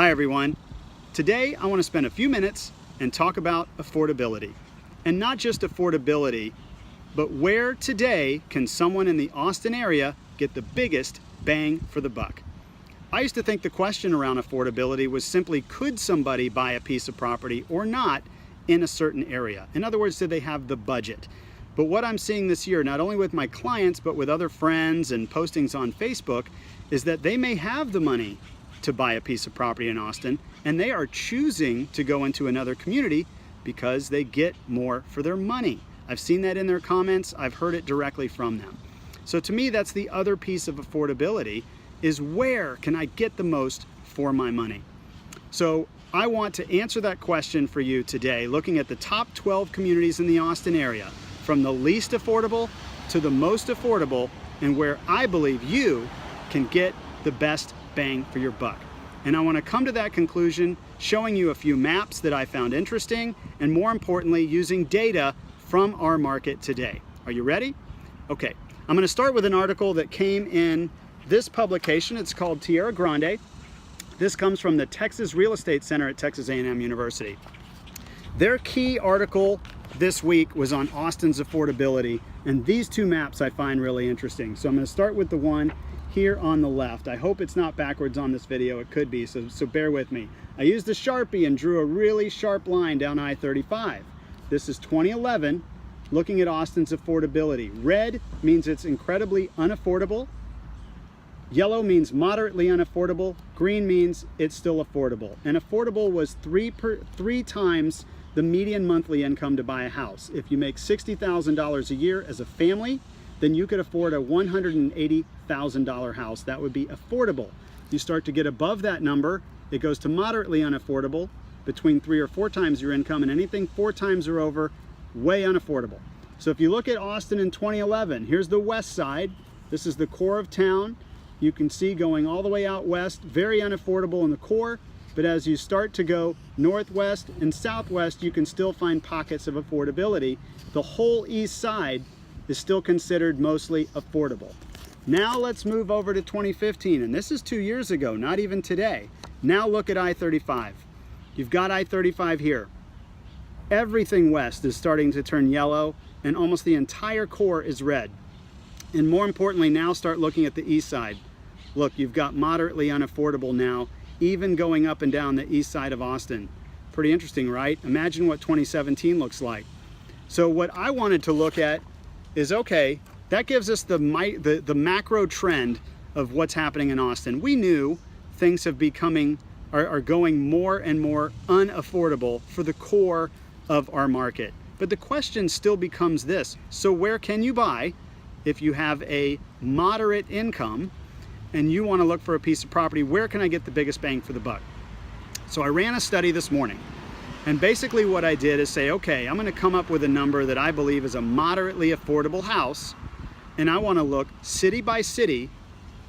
Hi everyone. Today I want to spend a few minutes and talk about affordability. And not just affordability, but where today can someone in the Austin area get the biggest bang for the buck. I used to think the question around affordability was simply, could somebody buy a piece of property or not in a certain area? In other words, did they have the budget? But what I'm seeing this year, not only with my clients, but with other friends and postings on Facebook, is that they may have the money to buy a piece of property in Austin, and they are choosing to go into another community because they get more for their money. I've seen that in their comments. I've heard it directly from them. So to me, that's the other piece of affordability, is where can I get the most for my money? So I want to answer that question for you today, looking at the top 12 communities in the Austin area, from the least affordable to the most affordable, and where I believe you can get the best bang for your buck. And I want to come to that conclusion showing you a few maps that I found interesting, and more importantly, using data from our market today. Are you ready? Okay, I'm going to start with an article that came in this publication. It's called Tierra Grande. This comes from the Texas Real Estate Center at Texas A&M University. Their key article this week was on Austin's affordability, and these two maps I find really interesting. So I'm going to start with the one here on the left. I hope it's not backwards on this video. It could be, so bear with me. I used a Sharpie and drew a really sharp line down I-35. This is 2011, looking at Austin's affordability. Red means it's incredibly unaffordable. Yellow means moderately unaffordable. Green means it's still affordable. And affordable was three times the median monthly income to buy a house. If you make $60,000 a year as a family, then you could afford a $180,000 house. That would be affordable. You start to get above that number, it goes to moderately unaffordable, between 3 or 4 times your income, and anything 4 times or over, way unaffordable. So if you look at Austin in 2011, here's the west side. This is the core of town. You can see going all the way out west, very unaffordable in the core, but as you start to go northwest and southwest, you can still find pockets of affordability. The whole east side is still considered mostly affordable. Now let's move over to 2015, and this is 2 years ago, not even today. Now look at I-35. You've got I-35 here. Everything west is starting to turn yellow, and almost the entire core is red. And more importantly, now start looking at the east side. Look, you've got moderately unaffordable now, even going up and down the east side of Austin. Pretty interesting, right? Imagine what 2017 looks like. So what I wanted to look at is, okay, that gives us the macro trend of what's happening in Austin. We knew things are going more and more unaffordable for the core of our market. But the question still becomes this: so where can you buy if you have a moderate income and you want to look for a piece of property? Where can I get the biggest bang for the buck? So I ran a study this morning. And basically what I did is say, okay, I'm going to come up with a number that I believe is a moderately affordable house, and I want to look city by city,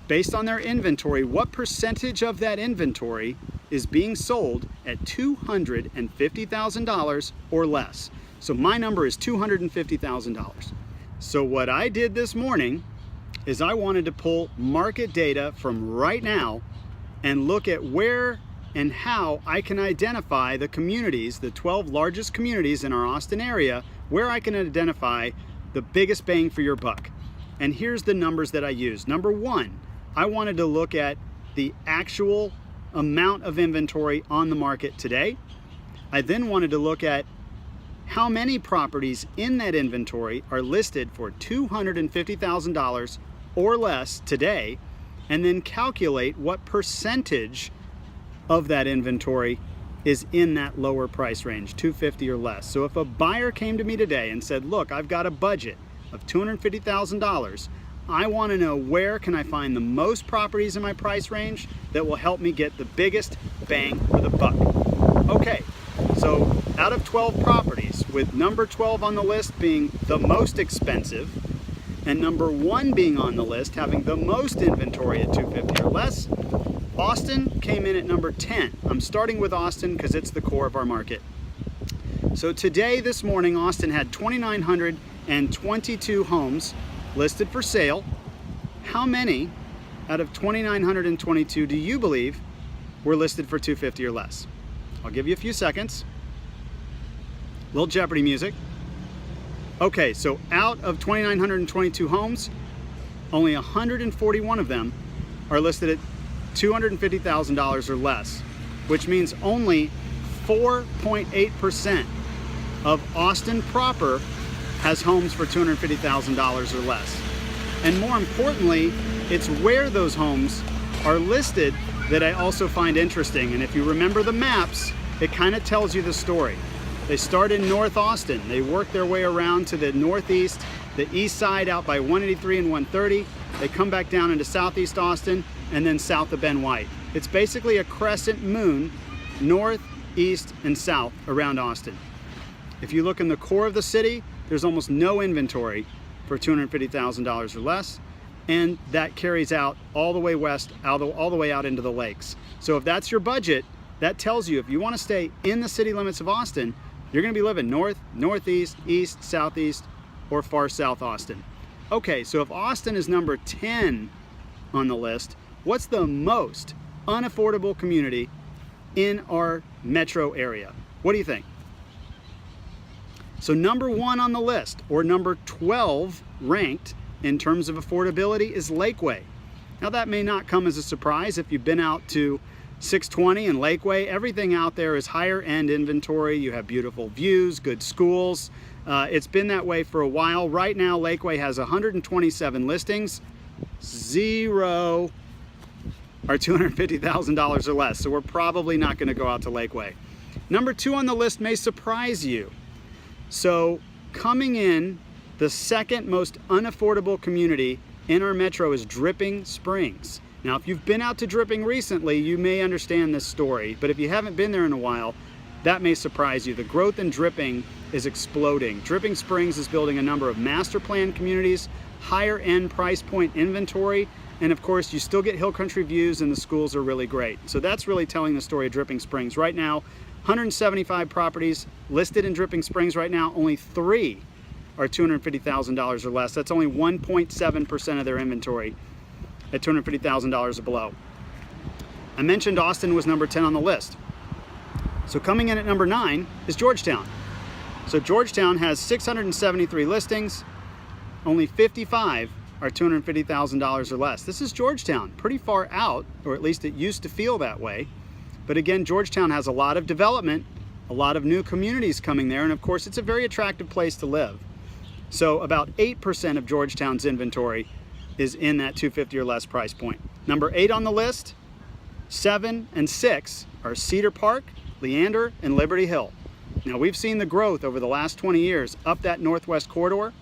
based on their inventory, what percentage of that inventory is being sold at $250,000 or less. So my number is $250,000. So what I did this morning is I wanted to pull market data from right now and look at where and how I can identify the communities, the 12 largest communities in our Austin area, where I can identify the biggest bang for your buck. And here's the numbers that I used. Number one, I wanted to look at the actual amount of inventory on the market today. I then wanted to look at how many properties in that inventory are listed for $250,000 or less today, and then calculate what percentage of that inventory is in that lower price range, $250,000 or less. So if a buyer came to me today and said, look, I've got a budget of $250,000, I want to know where can I find the most properties in my price range that will help me get the biggest bang for the buck. Okay, so out of 12 properties, with number 12 on the list being the most expensive, and number 1 being on the list having the most inventory at $250,000 or less, Austin came in at number 10. I'm starting with Austin because it's the core of our market. So today, this morning, Austin had 2,922 homes listed for sale. How many out of 2,922 do you believe were listed for $250,000 or less. I'll give you a few seconds. Little Jeopardy music. Okay, so out of 2,922 homes, only 141 of them are listed at $250,000 or less, which means only 4.8% of Austin proper has homes for $250,000 or less. And more importantly, it's where those homes are listed that I also find interesting. And if you remember the maps, it kind of tells you the story. They start in North Austin. They work their way around to the northeast, the east side out by 183 and 130. They come back down into southeast Austin and then south of Ben White. It's basically a crescent moon, north, east, and south around Austin. If you look in the core of the city, there's almost no inventory for $250,000 or less, and that carries out all the way west, all the way out into the lakes. So if that's your budget, that tells you if you want to stay in the city limits of Austin, you're going to be living north, northeast, east, southeast, or far south Austin. Okay, so if Austin is number 10 on the list, what's the most unaffordable community in our metro area? What do you think? So number 1 on the list, or number 12 ranked in terms of affordability, is Lakeway. Now that may not come as a surprise if you've been out to 620 and Lakeway. Everything out there is higher end inventory. You have beautiful views, good schools. It's been that way for a while. Right now, Lakeway has 127 listings. 0 are $250,000 or less. So we're probably not going to go out to Lakeway. Number 2 on the list may surprise you. So coming in, the second most unaffordable community in our metro is Dripping Springs. Now, if you've been out to Dripping recently, you may understand this story, but if you haven't been there in a while, that may surprise you. The growth in Dripping is exploding. Dripping Springs is building a number of master plan communities, higher end price point inventory, and of course, you still get hill country views and the schools are really great. So that's really telling the story of Dripping Springs. Right now, 175 properties listed in Dripping Springs right now, only 3 are $250,000 or less. That's only 1.7% of their inventory at $250,000 or below. I mentioned Austin was number 10 on the list. So coming in at number 9 is Georgetown. So Georgetown has 673 listings, only 55 are $250,000 or less. This is Georgetown, pretty far out, or at least it used to feel that way. But again, Georgetown has a lot of development, a lot of new communities coming there, and of course it's a very attractive place to live. So about 8% of Georgetown's inventory is in that $250,000 or less price point. Number 8 on the list, 7 and 6 are Cedar Park, Leander, and Liberty Hill. Now we've seen the growth over the last 20 years up that northwest corridor.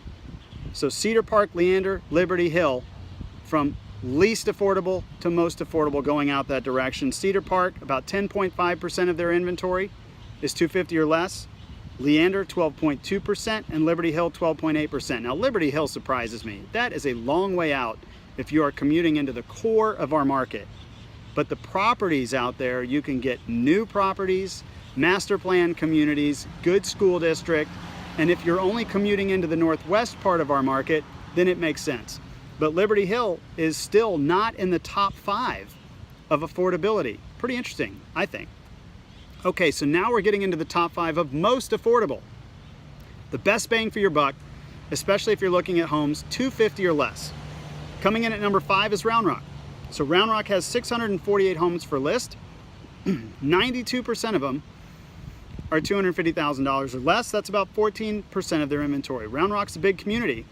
So Cedar Park, Leander, Liberty Hill, from least affordable to most affordable going out that direction. Cedar Park, about 10.5% of their inventory is $250,000 or less. Leander, 12.2%, and Liberty Hill, 12.8%. Now Liberty Hill surprises me. That is a long way out if you are commuting into the core of our market. But the properties out there, you can get new properties, master plan communities, good school district, and if you're only commuting into the northwest part of our market, then it makes sense. But Liberty Hill is still not in the top 5 of affordability. Pretty interesting, I think. Okay, so now we're getting into the top 5 of most affordable. The best bang for your buck, especially if you're looking at homes $250,000 or less. Coming in at number 5 is Round Rock. So Round Rock has 648 homes for list. 92% of them are $250,000 or less. That's about 14% of their inventory. Round Rock's a big community,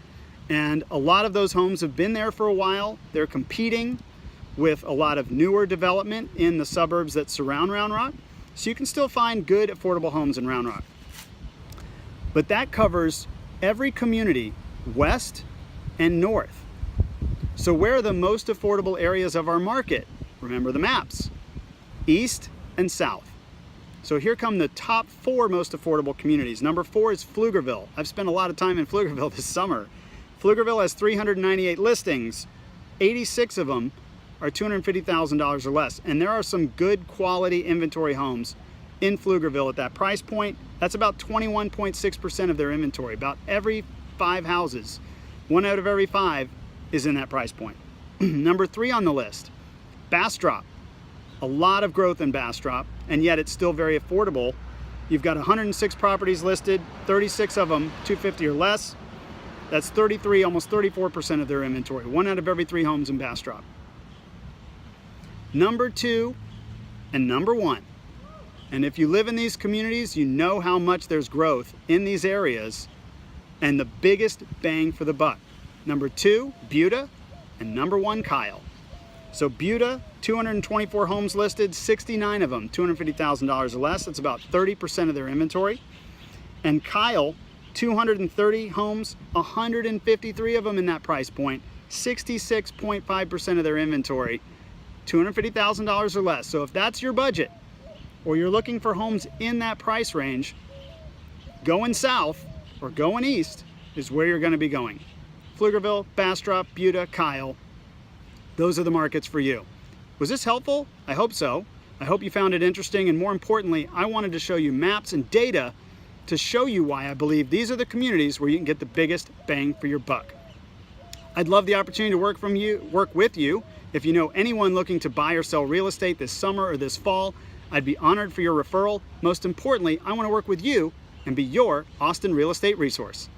and a lot of those homes have been there for a while. They're competing with a lot of newer development in the suburbs that surround Round Rock. So you can still find good affordable homes in Round Rock. But that covers every community west and north. So where are the most affordable areas of our market? Remember the maps, east and south. So here come the top 4 most affordable communities. Number 4 is Pflugerville. I've spent a lot of time in Pflugerville this summer. Pflugerville has 398 listings. 86 of them are $250,000 or less. And there are some good quality inventory homes in Pflugerville at that price point. That's about 21.6% of their inventory. About every 5 houses, 1 out of every 5 is in that price point. Number 3 on the list, Bastrop. A lot of growth in Bastrop, and yet it's still very affordable. You've got 106 properties listed, 36 of them 250 or less. That's 33, almost 34% of their inventory. 1 out of every 3 homes in Bastrop. Number 2 and number 1. And if you live in these communities, you know how much there's growth in these areas and the biggest bang for the buck. Number 2, Buda, and number 1, Kyle. So Buda, 224 homes listed, 69 of them $250,000 or less. That's about 30% of their inventory. And Kyle, 230 homes, 153 of them in that price point, 66.5% of their inventory, $250,000 or less. So if that's your budget, or you're looking for homes in that price range, going south or going east is where you're going to be going. Pflugerville, Bastrop, Buda, Kyle, those are the markets for you. Was this helpful? I hope so. I hope you found it interesting, and more importantly, I wanted to show you maps and data to show you why I believe these are the communities where you can get the biggest bang for your buck. I'd love the opportunity to work with you. If you know anyone looking to buy or sell real estate this summer or this fall, I'd be honored for your referral. Most importantly, I want to work with you and be your Austin real estate resource.